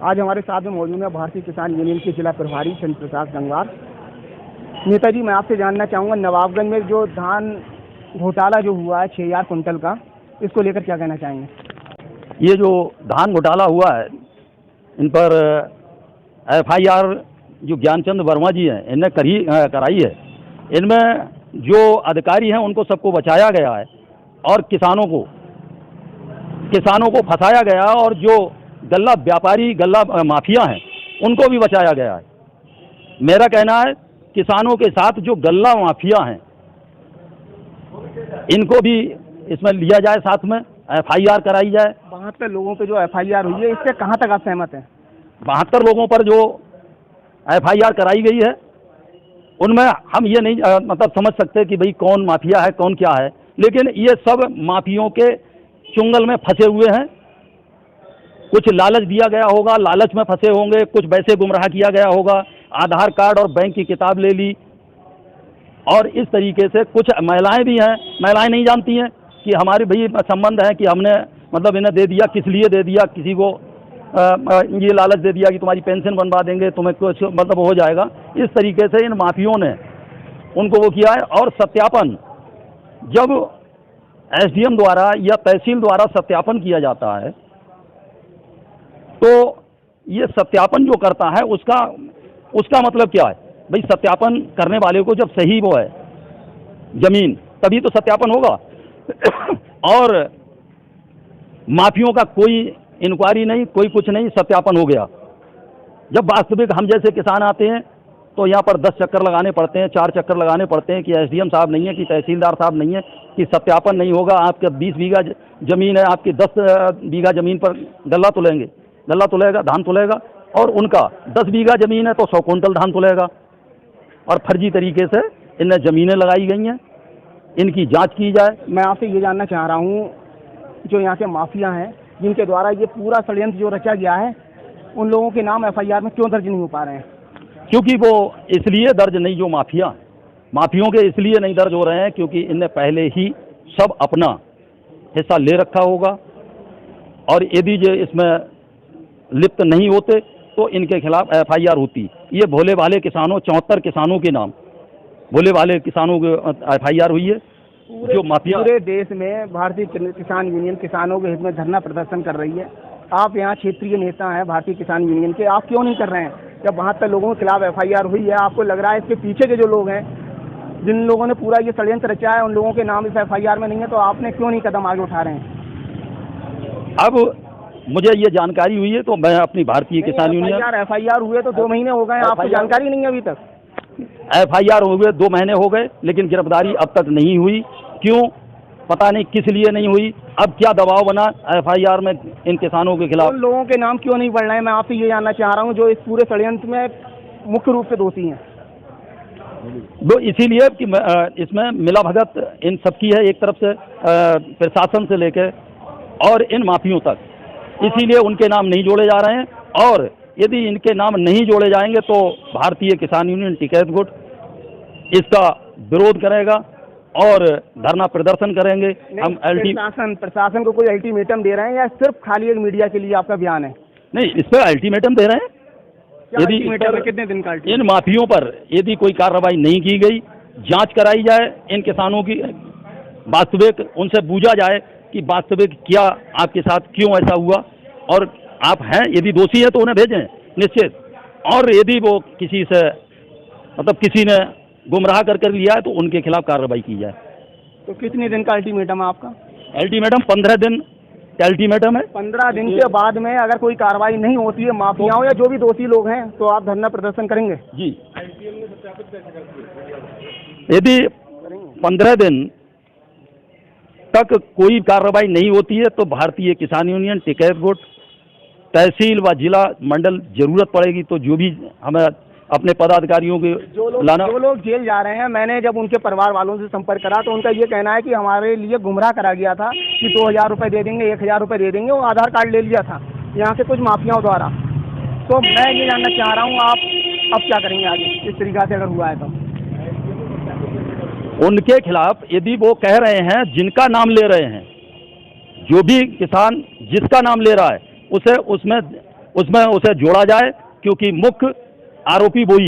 आज हमारे साथ में मौजूद है भारतीय किसान यूनियन के जिला प्रभारी चंद्र प्रसाद गंगवार। नेताजी, मैं आपसे जानना चाहूँगा, नवाबगंज में जो धान घोटाला जो हुआ है 6,000 कुंटल का, इसको लेकर क्या कहना चाहेंगे? ये जो धान घोटाला हुआ है, इन पर FIR जो ज्ञानचंद वर्मा जी हैं इनने कराई है। इनमें जो अधिकारी हैं उनको सबको बचाया गया है और किसानों को फंसाया गया, और जो गल्ला व्यापारी, गल्ला माफिया हैं उनको भी बचाया गया है। मेरा कहना है किसानों के साथ जो गल्ला माफिया हैं इनको भी इसमें लिया जाए, साथ में FIR कराई जाए। 72 लोगों पे जो FIR हुई है, इससे कहाँ तक आप सहमत हैं? 72 लोगों पर जो FIR कराई गई है उनमें हम ये नहीं मतलब समझ सकते कि भाई कौन माफिया है कौन क्या है, लेकिन ये सब माफियों के चुंगल में फंसे हुए हैं। कुछ लालच दिया गया होगा, लालच में फंसे होंगे, कुछ वैसे गुमराह किया गया होगा, आधार कार्ड और बैंक की किताब ले ली, और इस तरीके से कुछ महिलाएं भी हैं, महिलाएं नहीं जानती हैं कि हमारे भाई संबंध है कि हमने मतलब इन्हें दे दिया, किस लिए दे दिया, किसी को ये लालच दे दिया कि तुम्हारी पेंशन बनवा देंगे, तुम्हें कुछ मतलब हो जाएगा। इस तरीके से इन माफियों ने उनको वो किया है। और सत्यापन जब SDM द्वारा या तहसील द्वारा सत्यापन किया जाता है तो ये सत्यापन जो करता है उसका मतलब क्या है? भाई सत्यापन करने वाले को जब सही वो है जमीन, तभी तो सत्यापन होगा। और माफियों का कोई इंक्वायरी नहीं, कोई कुछ नहीं, सत्यापन हो गया। जब वास्तविक हम जैसे किसान आते हैं तो यहाँ पर 10 चक्कर लगाने पड़ते हैं, 4 चक्कर लगाने पड़ते हैं कि SDM साहब नहीं है, कि तहसीलदार साहब नहीं है, कि सत्यापन नहीं होगा। आपके 20 बीघा जमीन है, आपकी 10 बीघा जमीन पर गल्ला तुलेगा, धान तुलेगा, और उनका 10 बीघा जमीन है तो 100 कुंटल धान तुलेगा। और फर्जी तरीके से इनने ज़मीनें लगाई गई हैं, इनकी जांच की जाए। मैं आपसे ये जानना चाह रहा हूँ, जो यहाँ के माफिया हैं जिनके द्वारा ये पूरा षड्यंत्र जो रचा गया है, उन लोगों के नाम FIR में क्यों दर्ज नहीं हो पा रहे हैं? क्योंकि वो इसलिए दर्ज नहीं, जो माफियों के इसलिए नहीं दर्ज हो रहे हैं क्योंकि इनने पहले ही सब अपना हिस्सा ले रखा होगा, और यदि जो इसमें लिप्त नहीं होते तो इनके खिलाफ FIR होती। ये भोले भाले किसानों, 74 किसानों के नाम, भोले भाले किसानों के FIR हुई है। जो माफिया पूरे देश में भारतीय किसान यूनियन किसानों के हित में धरना प्रदर्शन कर रही है। आप यहाँ क्षेत्रीय नेता हैं भारतीय किसान यूनियन के, आप क्यों नहीं कर रहे हैं? जब 72 लोगों के खिलाफ FIR हुई है, आपको लग रहा है इसके पीछे के जो लोग हैं, जिन लोगों ने पूरा ये षड्यंत्र रचा है, उन लोगों के नाम इस FIR में नहीं है, तो आपने क्यों नहीं कदम आगे उठा रहे हैं? अब मुझे ये जानकारी हुई है तो मैं अपनी भारतीय किसान यूनियन FIR हुए तो 2 महीने हो गए, आपको जानकारी नहीं है अभी तक? FIR हो गए 2 महीने हो गए, लेकिन गिरफ्तारी अब तक नहीं हुई। क्यों? पता नहीं किस लिए नहीं हुई। अब क्या दबाव बना FIR में इन किसानों के खिलाफ? उन लोगों के नाम क्यों नहीं बढ़ रहे हैं? मैं आपसे ये जानना चाह रहा हूँ जो इस पूरे षड्यंत्र में मुख्य रूप से दोषी हैं। वो इसीलिए कि इसमें मिला भगत इन सबकी है, एक तरफ से प्रशासन से लेकर और इन माफियों तक, इसीलिए उनके नाम नहीं जोड़े जा रहे हैं। और यदि इनके नाम नहीं जोड़े जाएंगे तो भारतीय किसान यूनियन टिकैत गुट इसका विरोध करेगा और धरना प्रदर्शन करेंगे। हम प्रशासन को कोई अल्टीमेटम दे रहे हैं या सिर्फ खाली एक मीडिया के लिए आपका बयान है? नहीं, इस पर अल्टीमेटम दे रहे हैं। यदि कितने दिन का इन माफियों पर यदि कोई कार्रवाई नहीं की गई, जांच कराई जाए, इन किसानों की वास्तविक उनसे पूछा जाए कि वास्तविक क्या आपके साथ, क्यों ऐसा हुआ, और आप हैं यदि दोषी है तो उन्हें भेजें निश्चित, और यदि वो किसी से मतलब किसी ने गुमराह कर लिया है तो उनके खिलाफ कार्रवाई की जाए। तो कितने दिन का अल्टीमेटम है आपका? अल्टीमेटम 15 दिन का अल्टीमेटम है। 15 दिन के बाद में अगर कोई कार्रवाई नहीं होती है माफियाओं या जो भी दोषी लोग हैं, तो आप धरना प्रदर्शन करेंगे? जी। यदि 15 दिन तक कोई कार्रवाई नहीं होती है तो भारतीय किसान यूनियन टिकैत गुट, तहसील व जिला मंडल जरूरत पड़ेगी तो जो भी हमें अपने पदाधिकारियों के जो लोग जेल जा रहे हैं, मैंने जब उनके परिवार वालों से संपर्क करा तो उनका ये कहना है कि हमारे लिए गुमराह करा गया था कि 2,000 रुपये दे देंगे, 1,000 रुपये दे देंगे, वो आधार कार्ड ले लिया था यहाँ के कुछ माफियाओं द्वारा। तो मैं ये जानना चाह रहा हूँ आप अब क्या करेंगे आगे इस तरीका से अगर हुआ है तो? उनके खिलाफ यदि वो कह रहे हैं, जिनका नाम ले रहे हैं, जो भी किसान जिसका नाम ले रहा है उसे उसमें उसमें उसे जोड़ा जाए, क्योंकि मुख्य आरोपी वही